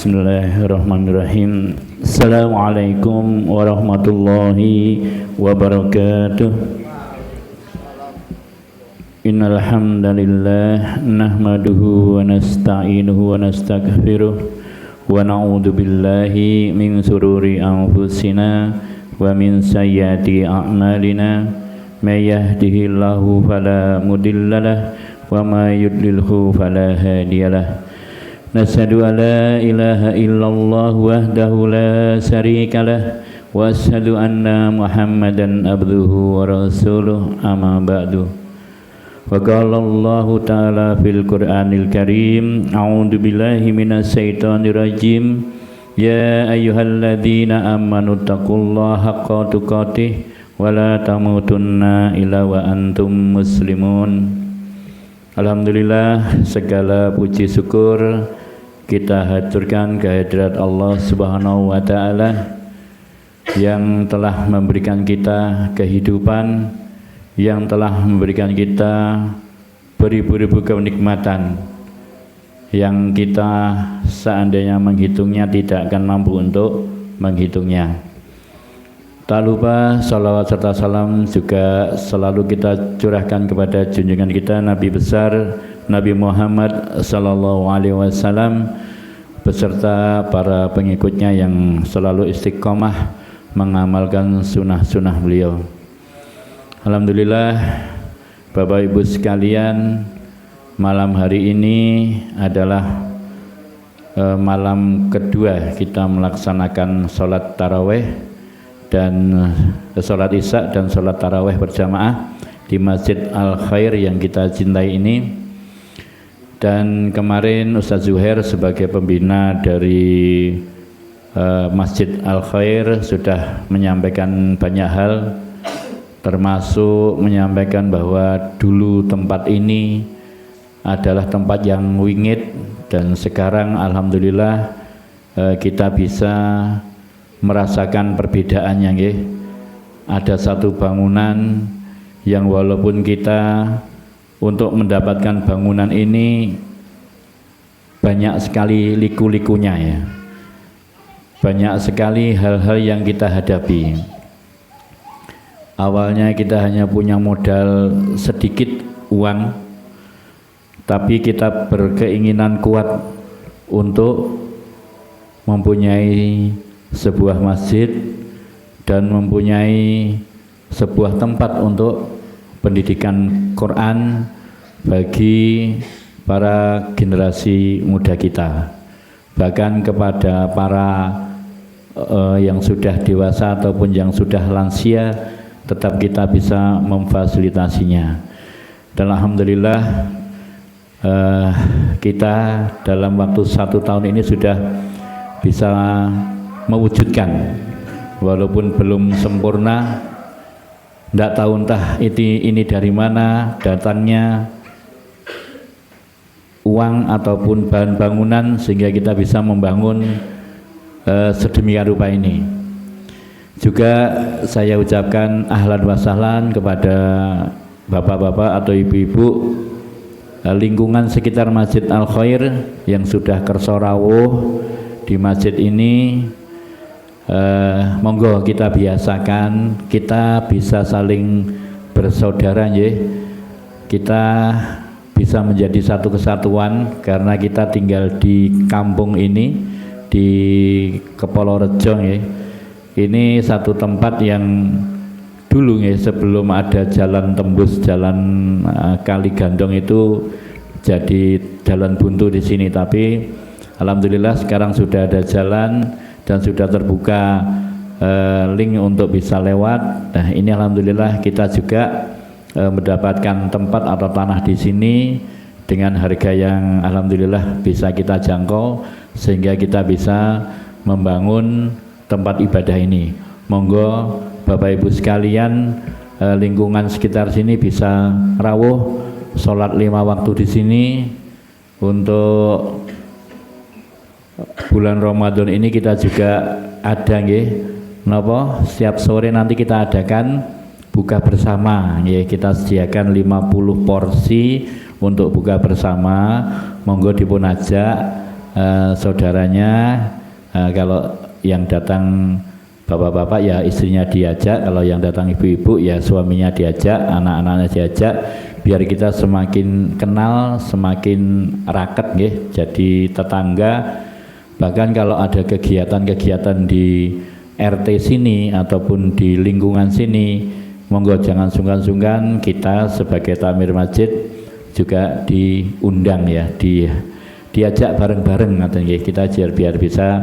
Bismillahirrahmanirrahim. Assalamualaikum warahmatullahi wabarakatuh. Innal hamdalillah nahmaduhu wa nasta'inuhu wa nastaghfiruh wa na'udzu billahi min shururi anfusina wa min sayyiati a'malina may yahdihillahu fala mudhillalah wa may yudlilhu fala hadiyalah. Nasyhadu an la ilaha illallah wahdahu la syarikalah wa asyhadu anna Muhammadan abduhu wa rasuluh amma ba'du. Wa qala Allah ta'ala fil Qur'anil Karim a'udzu billahi minasy syaithanir rajim ya ayyuhalladzina amanu taqullaha haqqa tuqatih wa la tamutunna illa wa antum muslimun. Alhamdulillah, segala puji syukur kita haturkan kehadirat Allah Subhanahu wa Ta'ala yang telah memberikan kita kehidupan, yang telah memberikan kita beribu-ribu kenikmatan yang kita seandainya menghitungnya tidak akan mampu untuk menghitungnya. Tak lupa salawat serta salam juga selalu kita curahkan kepada junjungan kita Nabi besar Nabi Muhammad sallallahu alaihi wasallam beserta para pengikutnya yang selalu istiqomah mengamalkan sunnah-sunnah beliau. Alhamdulillah, Bapak Ibu sekalian, malam hari ini adalah malam kedua kita melaksanakan sholat taraweh dan sholat isya dan sholat taraweh berjamaah di Masjid Al Khair yang kita cintai ini. Dan kemarin Ustaz Zuhair sebagai pembina dari Masjid Al Khair sudah menyampaikan banyak hal, termasuk menyampaikan bahwa dulu tempat ini adalah tempat yang wingit dan sekarang alhamdulillah kita bisa merasakan perbedaannya, nggih. Ada satu bangunan yang walaupun kita untuk mendapatkan bangunan ini banyak sekali liku-likunya ya. Banyak sekali hal-hal yang kita hadapi. Awalnya kita hanya punya modal sedikit uang, tapi kita berkeinginan kuat untuk mempunyai sebuah masjid dan mempunyai sebuah tempat untuk pendidikan Quran bagi para generasi muda kita, bahkan kepada para yang sudah dewasa ataupun yang sudah lansia tetap kita bisa memfasilitasinya. Dan alhamdulillah kita dalam waktu 1 tahun ini sudah bisa mewujudkan, walaupun belum sempurna. Tidak tahu entah ini dari mana datangnya uang ataupun bahan bangunan sehingga kita bisa membangun sedemikian rupa ini. Juga saya ucapkan ahlan wa sahlan kepada bapak-bapak atau ibu-ibu lingkungan sekitar Masjid Al Khair yang sudah kerso rawuh di masjid ini. Monggo kita biasakan, kita bisa saling bersaudara ya. Kita bisa menjadi satu kesatuan karena kita tinggal di kampung ini di Kepolorejo ya. Ini satu tempat yang dulu ya, sebelum ada jalan tembus jalan Kali Gandong itu jadi jalan buntu di sini, tapi alhamdulillah sekarang sudah ada jalan dan sudah terbuka link untuk bisa lewat. Nah, ini alhamdulillah kita juga mendapatkan tempat atau tanah di sini dengan harga yang alhamdulillah bisa kita jangkau sehingga kita bisa membangun tempat ibadah ini. Monggo Bapak Ibu sekalian, lingkungan sekitar sini bisa rawuh sholat 5 waktu di sini. Untuk bulan Ramadan ini kita juga ada nggih, napa setiap sore nanti kita adakan buka bersama nggih, kita sediakan 50 porsi untuk buka bersama. Monggo dipun ajak saudaranya, kalau yang datang bapak-bapak ya istrinya diajak, kalau yang datang ibu-ibu ya suaminya diajak, anak-anaknya diajak, biar kita semakin kenal, semakin raket nggih, jadi tetangga. Bahkan kalau ada kegiatan-kegiatan di RT sini ataupun di lingkungan sini, monggo jangan sungkan-sungkan kita sebagai takmir masjid juga diundang ya, diajak bareng-bareng nggih, kita biar bisa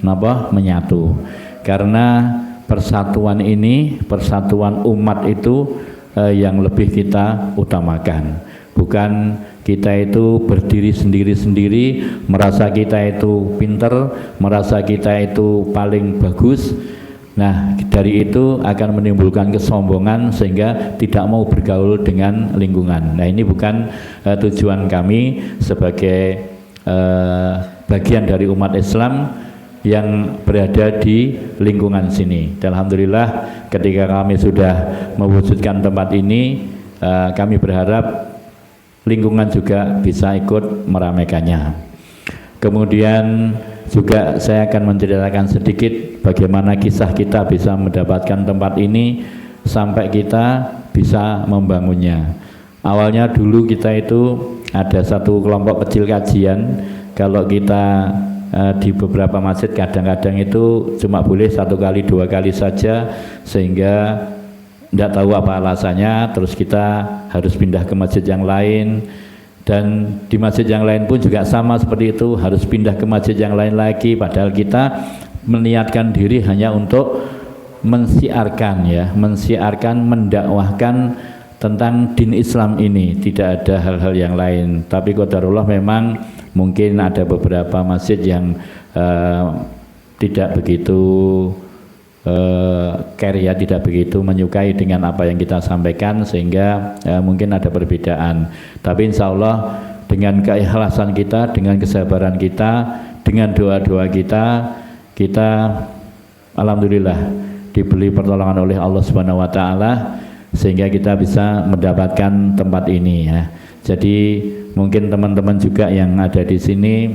napa menyatu. Karena persatuan ini, persatuan umat itu yang lebih kita utamakan. Bukan kita itu berdiri sendiri-sendiri, merasa kita itu pinter, merasa kita itu paling bagus. Nah, dari itu akan menimbulkan kesombongan sehingga tidak mau bergaul dengan lingkungan. Nah, ini bukan tujuan kami sebagai bagian dari umat Islam yang berada di lingkungan sini. Dan alhamdulillah ketika kami sudah mewujudkan tempat ini, kami berharap lingkungan juga bisa ikut meramaikannya. Kemudian juga saya akan menceritakan sedikit bagaimana kisah kita bisa mendapatkan tempat ini sampai kita bisa membangunnya. Awalnya dulu kita itu ada satu kelompok kecil kajian. Kalau kita di beberapa masjid kadang-kadang itu cuma boleh 1 kali 2 kali saja, sehingga tidak tahu apa alasannya, terus kita harus pindah ke masjid yang lain, dan di masjid yang lain pun juga sama seperti itu, harus pindah ke masjid yang lain lagi, padahal kita meniatkan diri hanya untuk mensiarkan ya, mensiarkan, mendakwahkan tentang din Islam ini, tidak ada hal-hal yang lain. Tapi qadarullah memang mungkin ada beberapa masjid yang tidak begitu care ya, tidak begitu menyukai dengan apa yang kita sampaikan, sehingga mungkin ada perbedaan. Tapi insya Allah dengan keikhlasan kita, dengan kesabaran kita, dengan doa-doa kita, kita alhamdulillah diberi pertolongan oleh Allah Subhanahu wa taala sehingga kita bisa mendapatkan tempat ini ya. Jadi mungkin teman-teman juga yang ada di sini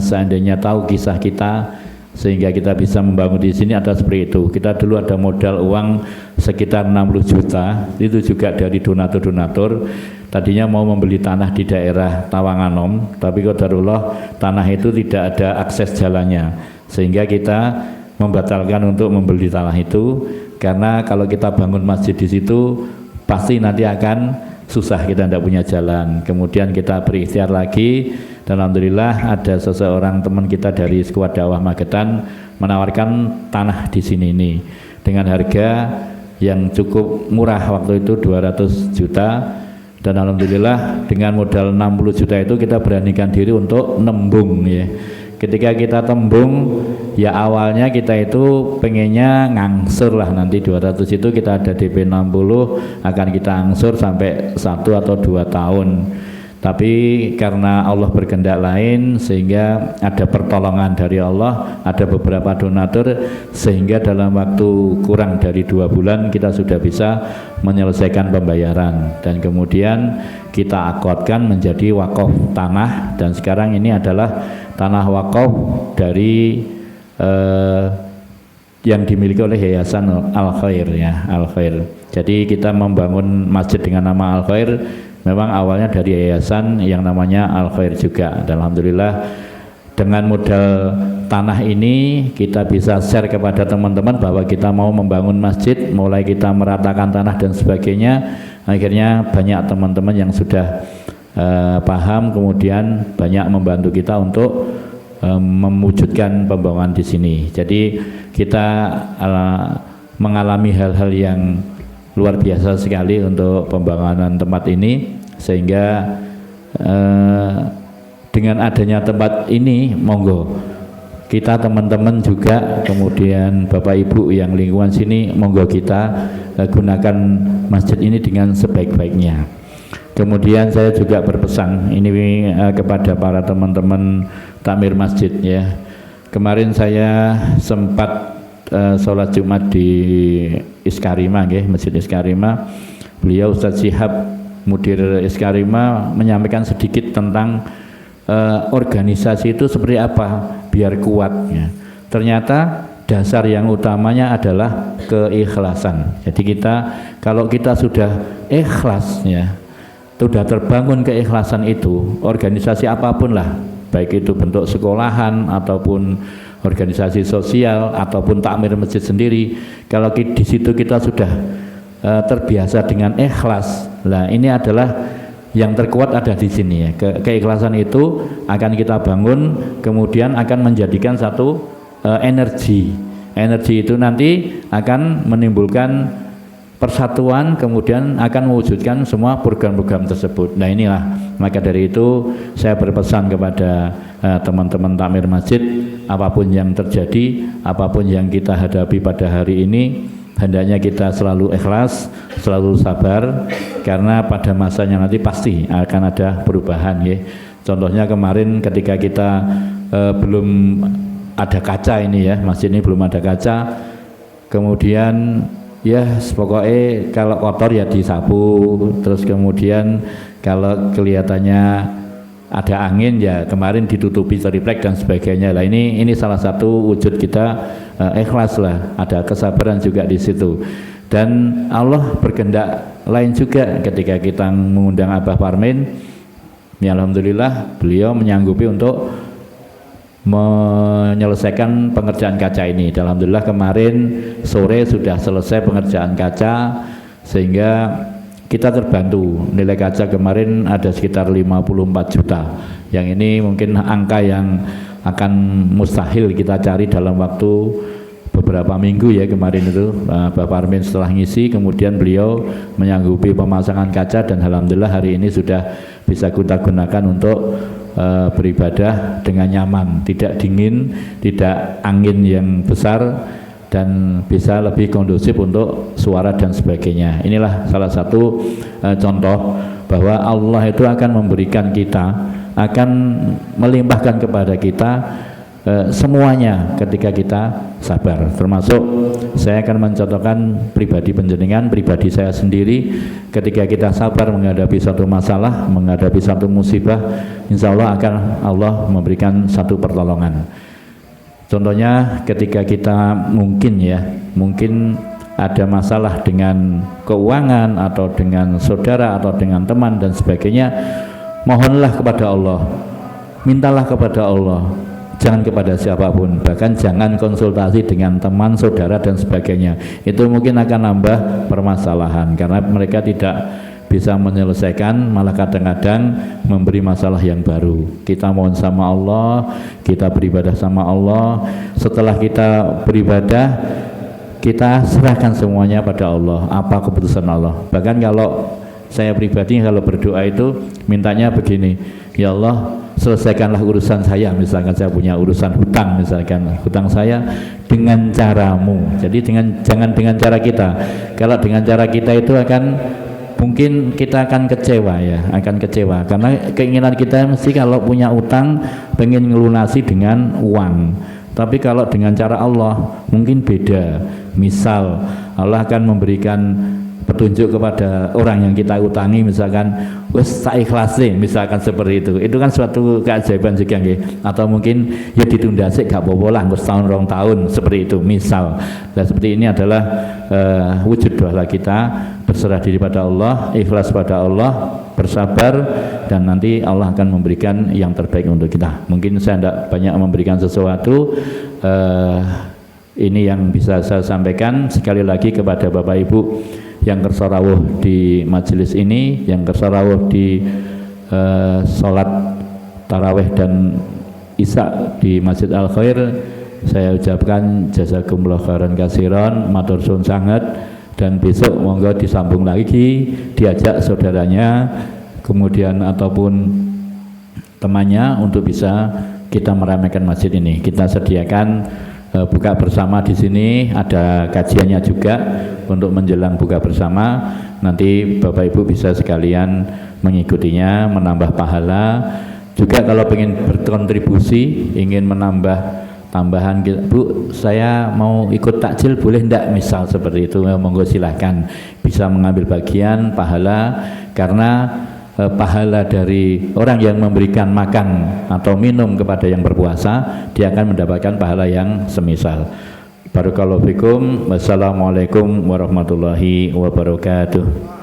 seandainya tahu kisah kita sehingga kita bisa membangun di sini ada seperti itu. Kita dulu ada modal uang sekitar 60 juta, itu juga dari donatur-donatur. Tadinya mau membeli tanah di daerah Tawanganom, tapi qadarullah tanah itu tidak ada akses jalannya, sehingga kita membatalkan untuk membeli tanah itu, karena kalau kita bangun masjid di situ pasti nanti akan susah, kita tidak punya jalan. Kemudian kita berikhtiar lagi, dan alhamdulillah ada seseorang teman kita dari Skuad Dakwah Magetan menawarkan tanah di sini ini dengan harga yang cukup murah, waktu itu 200 juta, dan alhamdulillah dengan modal 60 juta itu kita beranikan diri untuk nembung ya. Ketika kita tembung ya, awalnya kita itu pengennya ngangsur lah, nanti 200 itu kita ada DP 60 akan kita angsur sampai 1 atau 2 tahun. Tapi karena Allah berkehendak lain, sehingga ada pertolongan dari Allah, ada beberapa donatur, sehingga dalam waktu kurang dari 2 bulan kita sudah bisa menyelesaikan pembayaran, dan kemudian kita akodkan menjadi wakaf tanah, dan sekarang ini adalah tanah wakaf dari yang dimiliki oleh Yayasan Al Khair ya, Al Khair. Jadi kita membangun masjid dengan nama Al Khair memang awalnya dari yayasan yang namanya Al Khair juga, dan alhamdulillah dengan modal tanah ini kita bisa share kepada teman-teman bahwa kita mau membangun masjid, mulai kita meratakan tanah dan sebagainya. Akhirnya banyak teman-teman yang sudah paham, kemudian banyak membantu kita untuk mewujudkan pembangunan di sini. Jadi kita mengalami hal-hal yang luar biasa sekali untuk pembangunan tempat ini, sehingga dengan adanya tempat ini monggo kita teman-teman juga, kemudian Bapak Ibu yang lingkungan sini, monggo kita gunakan masjid ini dengan sebaik-baiknya. Kemudian saya juga berpesan ini kepada para teman-teman takmir masjid ya. Kemarin saya sempat sholat Jumat di Iskarima, Masjid Iskarima. Beliau Ustadz Syihab, Mudir Iskarima, menyampaikan sedikit tentang organisasi itu seperti apa biar kuat ya. Ternyata dasar yang utamanya adalah keikhlasan. Jadi kalau kita sudah ikhlas ya, sudah terbangun keikhlasan itu, organisasi apapun lah, baik itu bentuk sekolahan ataupun organisasi sosial ataupun takmir masjid sendiri, kalau di situ kita sudah terbiasa dengan ikhlas, lah ini adalah yang terkuat ada di sini ya. Keikhlasan itu akan kita bangun, kemudian akan menjadikan satu energi itu nanti akan menimbulkan persatuan, kemudian akan mewujudkan semua program-program tersebut. Nah inilah, maka dari itu saya berpesan kepada teman-teman takmir masjid, apapun yang terjadi, apapun yang kita hadapi pada hari ini, hendaknya kita selalu ikhlas, selalu sabar, karena pada masanya nanti pasti akan ada perubahan ya. Contohnya kemarin ketika kita belum ada kaca ini ya, masjid ini belum ada kaca, kemudian ya pokoknya kalau kotor ya disapu, terus kemudian kalau kelihatannya ada angin ya kemarin ditutupi triplek dan sebagainya. Lah ini salah satu wujud kita ikhlas lah, ada kesabaran juga di situ. Dan Allah berkehendak lain juga ketika kita mengundang Abah Parmin, ya alhamdulillah beliau menyanggupi untuk menyelesaikan pengerjaan kaca ini. Alhamdulillah kemarin sore sudah selesai pengerjaan kaca, sehingga kita terbantu. Nilai kaca kemarin ada sekitar 54 juta. Yang ini mungkin angka yang akan mustahil kita cari dalam waktu beberapa minggu ya. Kemarin itu Bapak Armin setelah ngisi, kemudian beliau menyanggupi pemasangan kaca, dan alhamdulillah hari ini sudah bisa kita gunakan untuk beribadah dengan nyaman, tidak dingin, tidak angin yang besar, dan bisa lebih kondusif untuk suara dan sebagainya. Inilah salah satu contoh bahwa Allah itu akan memberikan kita, akan melimpahkan kepada kita semuanya ketika kita sabar. Termasuk saya akan mencontohkan pribadi panjenengan, pribadi saya sendiri, ketika kita sabar menghadapi satu masalah, menghadapi satu musibah, insya Allah akan Allah memberikan satu pertolongan. Contohnya ketika kita mungkin ada masalah dengan keuangan atau dengan saudara atau dengan teman dan sebagainya, mohonlah kepada Allah, mintalah kepada Allah, jangan kepada siapapun, bahkan jangan konsultasi dengan teman, saudara dan sebagainya. Itu mungkin akan nambah permasalahan karena mereka tidak bisa menyelesaikan, malah kadang-kadang memberi masalah yang baru. Kita mohon sama Allah, kita beribadah sama Allah. Setelah kita beribadah, kita serahkan semuanya pada Allah, apa keputusan Allah. Bahkan kalau saya pribadi kalau berdoa itu mintanya begini, ya Allah selesaikanlah urusan saya, misalkan saya punya urusan hutang, misalkan hutang saya dengan caramu. Jadi jangan dengan cara kita. Kalau dengan cara kita itu mungkin kita akan kecewa ya, karena keinginan kita mesti kalau punya utang pengen ngelunasi dengan uang. Tapi kalau dengan cara Allah mungkin beda. Misal Allah akan memberikan petunjuk kepada orang yang kita utangi, misalkan wes tak ikhlasi, misalkan seperti itu kan suatu keajaiban juga nggih. Atau mungkin ya ditunda sih gak apa-apa lah, setahun 2 tahun seperti itu misal. Dan seperti ini adalah wujud doa kita, berserah diri pada Allah, ikhlas pada Allah, bersabar, dan nanti Allah akan memberikan yang terbaik untuk kita. Mungkin saya tidak banyak memberikan sesuatu, ini yang bisa saya sampaikan. Sekali lagi kepada Bapak Ibu yang kersorawuh di majelis ini, yang kersorawuh di sholat taraweh dan isya di Masjid Al Khair, saya ucapkan jazakumullah khairan katsiran, matur suwun sangat, dan besok monggo disambung lagi, diajak saudaranya kemudian ataupun temannya untuk bisa kita meramaikan masjid ini. Kita sediakan buka bersama di sini, ada kajiannya juga untuk menjelang buka bersama. Nanti Bapak Ibu bisa sekalian mengikutinya, menambah pahala. Juga kalau ingin berkontribusi, ingin menambah tambahan, Bu saya mau ikut takjil boleh enggak, misal seperti itu, monggo silahkan bisa mengambil bagian pahala, karena pahala dari orang yang memberikan makan atau minum kepada yang berpuasa, dia akan mendapatkan pahala yang semisal. Barakallahu fikum. Wassalamualaikum warahmatullahi wabarakatuh.